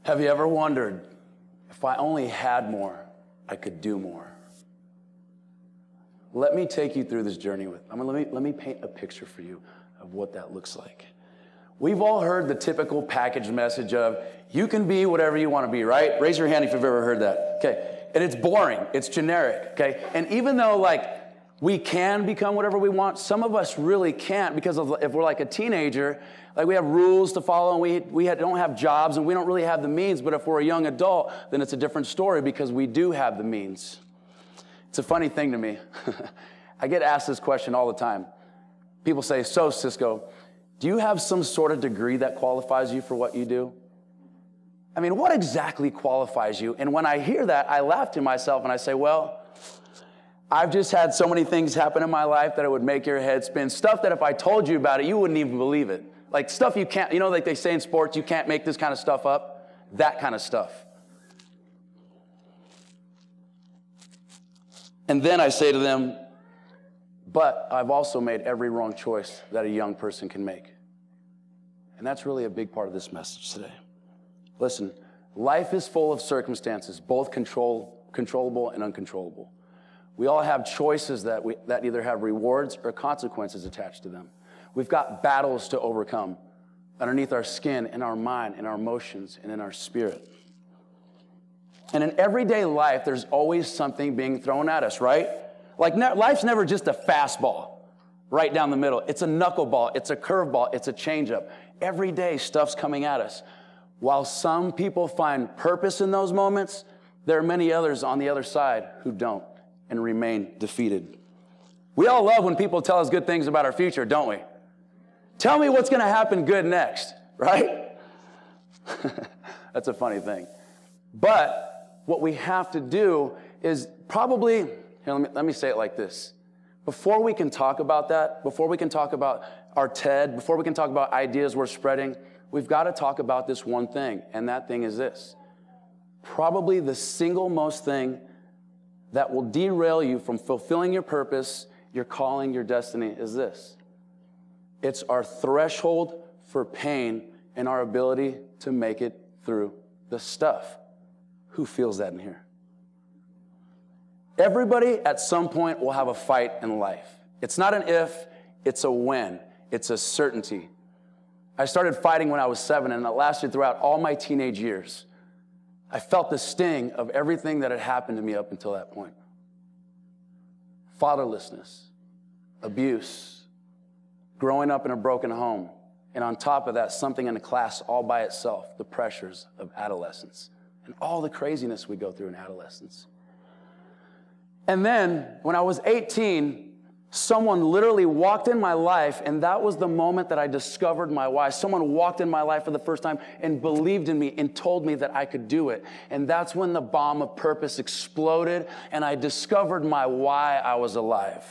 Have you ever wondered, if I only had more, I could do more? Let me take you through this journey let me paint a picture for you of what that looks like. We've all heard the typical package message of, you can be whatever you want to be, right? Raise your hand if you've ever heard that, okay? And it's boring, it's generic, okay? And even though we can become whatever we want, some of us really can't, because if we're like a teenager, we have rules to follow, and we don't have jobs, and we don't really have the means. But if we're a young adult, then it's a different story, because we do have the means. It's a funny thing to me. I get asked this question all the time. People say, so Cisco, do you have some sort of degree that qualifies you for what you do? I mean, what exactly qualifies you? And when I hear that, I laugh to myself and I say, well, I've just had so many things happen in my life that it would make your head spin. Stuff that if I told you about it, you wouldn't even believe it. Like stuff you can't, like they say in sports, you can't make this kind of stuff up. That kind of stuff. And then I say to them, but I've also made every wrong choice that a young person can make. And that's really a big part of this message today. Listen, life is full of circumstances, both controllable and uncontrollable. We all have choices that either have rewards or consequences attached to them. We've got battles to overcome underneath our skin, in our mind, in our emotions, and in our spirit. And in everyday life, there's always something being thrown at us, right? Life's never just a fastball right down the middle. It's a knuckleball, it's a curveball, it's a changeup. Every day, stuff's coming at us. While some people find purpose in those moments, there are many others on the other side who don't and remain defeated. We all love when people tell us good things about our future, don't we? Tell me what's going to happen good next, right? That's a funny thing. But what we have to do is probably, here, let me say it like this. Before we can talk about that, before we can talk about our TED, before we can talk about ideas we're spreading, we've got to talk about this one thing, and that thing is this. Probably the single most thing that will derail you from fulfilling your purpose, your calling, your destiny is this. It's our threshold for pain and our ability to make it through the stuff. Who feels that in here? Everybody at some point will have a fight in life. It's not an if, it's a when. It's a certainty. I started fighting when I was 7, and it lasted throughout all my teenage years. I felt the sting of everything that had happened to me up until that point. Fatherlessness, abuse, growing up in a broken home, and on top of that, something in a class all by itself, the pressures of adolescence, and all the craziness we go through in adolescence. And then, when I was 18, someone literally walked in my life, and that was the moment that I discovered my why. Someone walked in my life for the first time and believed in me and told me that I could do it. And that's when the bomb of purpose exploded, and I discovered my why I was alive.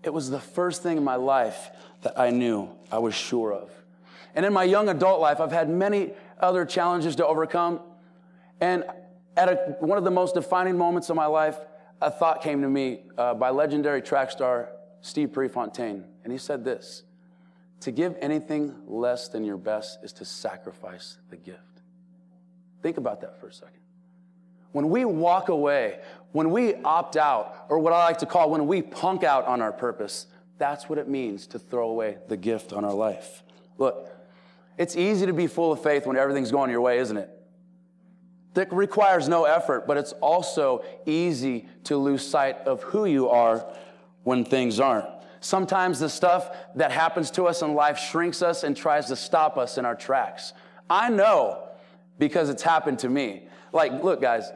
It was the first thing in my life that I knew I was sure of. And in my young adult life, I've had many other challenges to overcome. And at one of the most defining moments of my life, a thought came to me by legendary track star Steve Prefontaine. And he said this: to give anything less than your best is to sacrifice the gift. Think about that for a second. When we walk away, when we opt out, or what I like to call when we punk out on our purpose, that's what it means to throw away the gift on our life. Look, it's easy to be full of faith when everything's going your way, isn't it? That requires no effort, but it's also easy to lose sight of who you are when things aren't. Sometimes the stuff that happens to us in life shrinks us and tries to stop us in our tracks. I know because it's happened to me. Look, guys,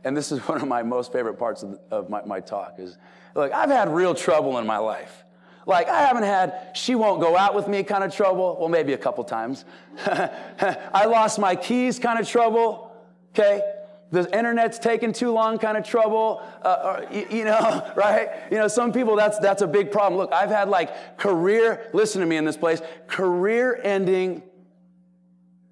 and this is one of my most favorite parts of my talk is, look, I've had real trouble in my life. I haven't had she won't go out with me kind of trouble. Well, maybe a couple times. I lost my keys kind of trouble. Okay, the internet's taking too long kind of trouble, right? Some people, that's a big problem. Look, I've had listen to me in this place, career-ending,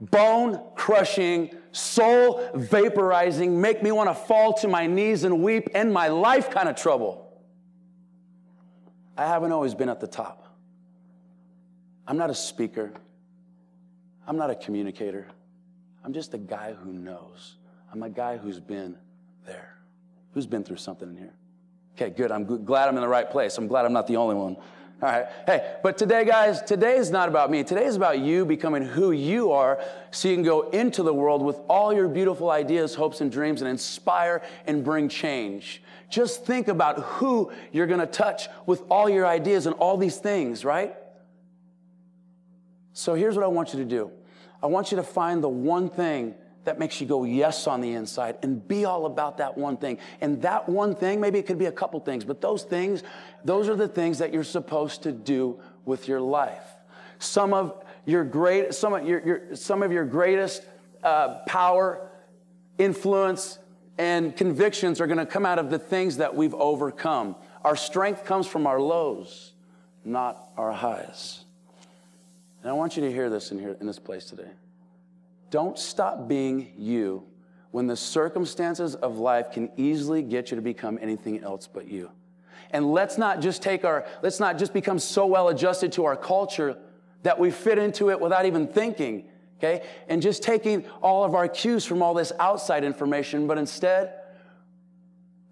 bone-crushing, soul-vaporizing, make me want to fall to my knees and weep, end my life kind of trouble. I haven't always been at the top. I'm not a speaker. I'm not a communicator. I'm just a guy who knows. I'm a guy who's been there. Who's been through something in here? Okay, good. I'm glad I'm in the right place. I'm glad I'm not the only one. All right. Hey, but today, guys, today is not about me. Today is about you becoming who you are so you can go into the world with all your beautiful ideas, hopes, and dreams and inspire and bring change. Just think about who you're going to touch with all your ideas and all these things, right? So here's what I want you to do. I want you to find the one thing that makes you go yes on the inside and be all about that one thing. And that one thing, maybe it could be a couple things, but those things, those are the things that you're supposed to do with your life. Some of your greatest power, influence, and convictions are going to come out of the things that we've overcome. Our strength comes from our lows, not our highs. And I want you to hear this in this place today. Don't stop being you when the circumstances of life can easily get you to become anything else but you. And let's not just become so well adjusted to our culture that we fit into it without even thinking, okay? And just taking all of our cues from all this outside information, but instead,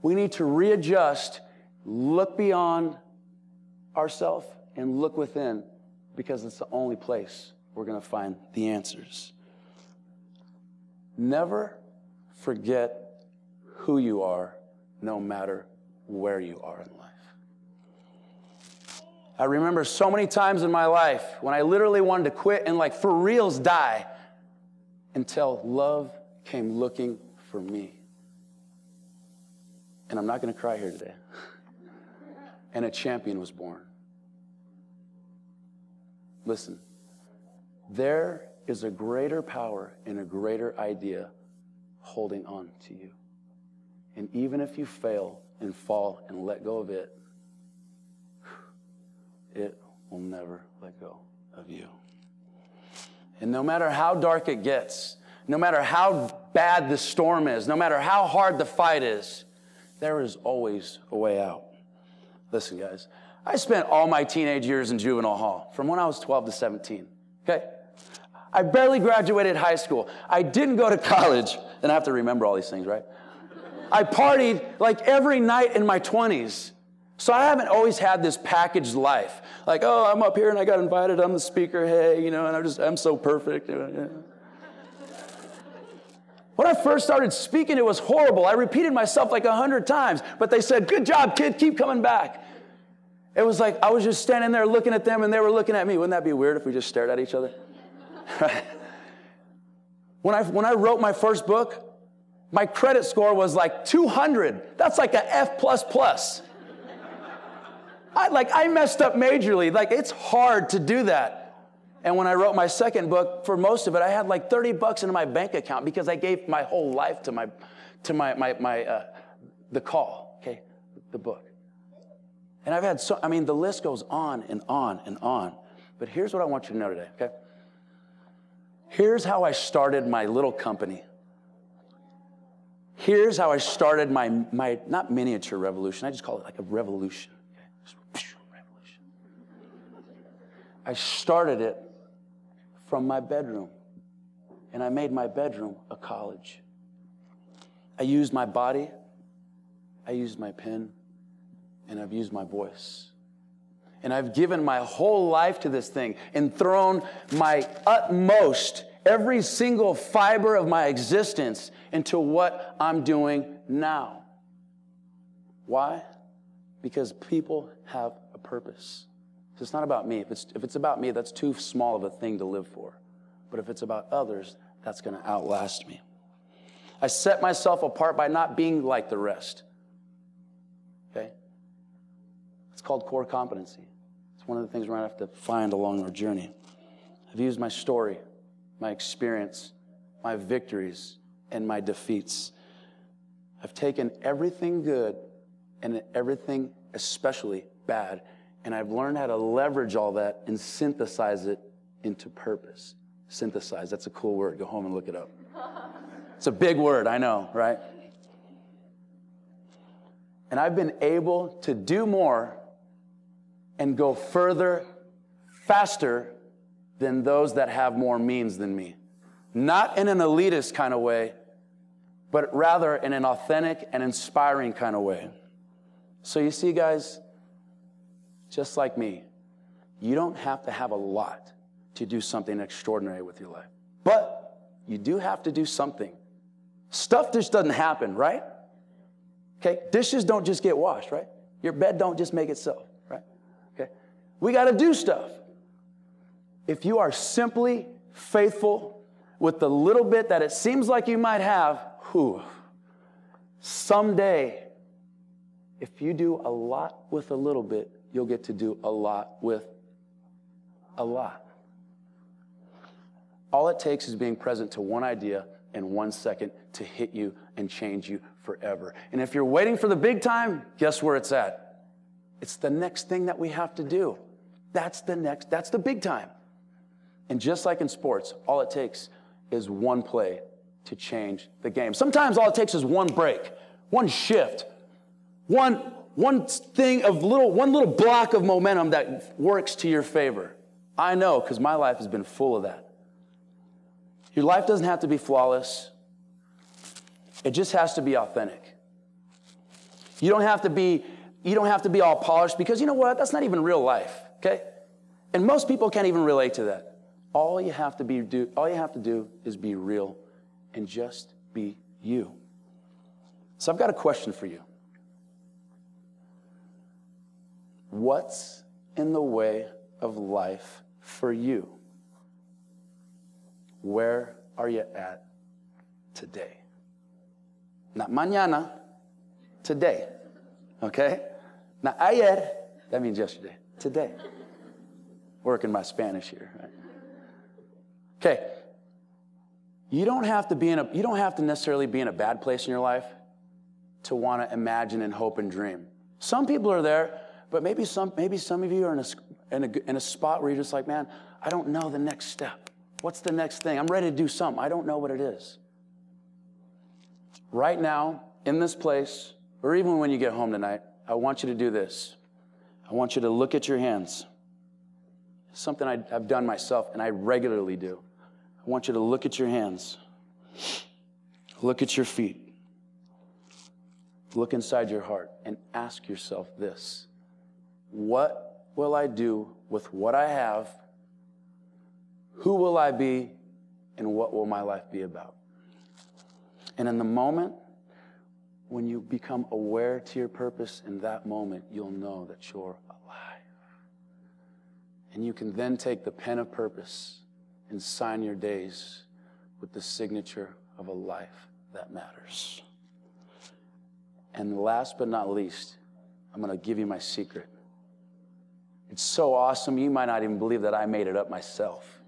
we need to readjust, look beyond ourselves, and look within, because it's the only place we're going to find the answers. Never forget who you are, no matter where you are in life. I remember so many times in my life when I literally wanted to quit and like for reals die until love came looking for me. And I'm not going to cry here today. And a champion was born. Listen, there is a greater power and a greater idea holding on to you. And even if you fail and fall and let go of it, it will never let go of you. And no matter how dark it gets, no matter how bad the storm is, no matter how hard the fight is, there is always a way out. Listen, guys, I spent all my teenage years in juvenile hall, from when I was 12 to 17, okay? I barely graduated high school. I didn't go to college, and I have to remember all these things, right? I partied like every night in my 20s. So I haven't always had this packaged life. Like, oh, I'm up here and I got invited, I'm the speaker, hey, you know, and I'm so perfect. When I first started speaking, it was horrible. I repeated myself like 100 times, but they said, good job, kid, keep coming back. It was like I was just standing there looking at them and they were looking at me. Wouldn't that be weird if we just stared at each other? When I wrote my first book, my credit score was like 200. That's like a F++. I messed up majorly. Like, it's hard to do that. And when I wrote my second book, for most of it, I had like $30 in my bank account because I gave my whole life to the call, okay, the book. And I've had the list goes on and on and on. But here's what I want you to know today, okay? Here's how I started my little company. Here's how I started my not miniature revolution. I just call it like a revolution. Okay? Revolution. I started it from my bedroom, and I made my bedroom a college. I used my body, I used my pen, and I've used my voice. And I've given my whole life to this thing and thrown my utmost, every single fiber of my existence into what I'm doing now. Why? Because people have a purpose. So it's not about me. If it's about me, that's too small of a thing to live for. But if it's about others, that's going to outlast me. I set myself apart by not being like the rest. Okay? It's called core competency. It's one of the things we're going to have to find along our journey. I've used my story, my experience, my victories, and my defeats. I've taken everything good and everything especially bad, and I've learned how to leverage all that and synthesize it into purpose. Synthesize, that's a cool word. Go home and look it up. It's a big word, I know, right? And I've been able to do more and go further, faster than those that have more means than me. Not in an elitist kind of way, but rather in an authentic and inspiring kind of way. So you see, guys, just like me, you don't have to have a lot to do something extraordinary with your life. But you do have to do something. Stuff just doesn't happen, right? Okay? Dishes don't just get washed, right? Your bed don't just make itself, right? Okay? We got to do stuff. If you are simply faithful with the little bit that it seems like you might have, someday, if you do a lot with a little bit, you'll get to do a lot with a lot. All it takes is being present to one idea in 1 second to hit you and change you forever. And if you're waiting for the big time, guess where it's at? It's the next thing that we have to do. That's the big time. And just like in sports, all it takes is one play to change the game. Sometimes all it takes is one break, one shift, one little block of momentum that works to your favor. I know, because my life has been full of that. Your life doesn't have to be flawless. It just has to be authentic. You don't have to be all polished, because you know what? That's not even real life, okay? And most people can't even relate to that. All you have to do is be real and just be you. So I've got a question for you. What's in the way of life for you? Where are you at today? Not mañana, today. Okay? Not ayer, that means yesterday. Today. Working my Spanish here, right? Okay. You don't have to necessarily be in a bad place in your life to want to imagine and hope and dream. Some people are there, but maybe some of you are in a spot where you're just like, man, I don't know the next step. What's the next thing? I'm ready to do something. I don't know what it is. Right now, in this place, or even when you get home tonight, I want you to do this. I want you to look at your hands. Something I've done myself, and I regularly do. I want you to look at your hands. Look at your feet. Look inside your heart and ask yourself this. What will I do with what I have? Who will I be? And what will my life be about? And in the moment, when you become aware to your purpose, in that moment, you'll know that you're alive. And you can then take the pen of purpose and sign your days with the signature of a life that matters. And last but not least, I'm going to give you my secret. It's so awesome, you might not even believe that I made it up myself.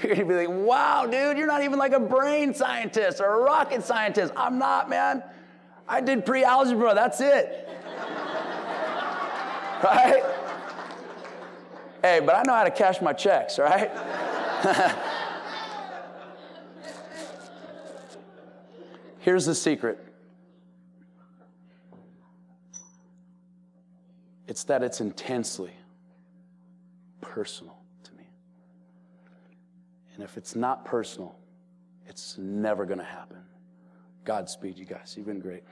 You're going to be like, wow, dude, you're not even like a brain scientist or a rocket scientist. I'm not, man. I did pre-algebra, that's it. Right? Hey, but I know how to cash my checks, right? Here's the secret. It's that it's intensely personal to me. And if it's not personal, it's never going to happen. Godspeed, you guys. You've been great.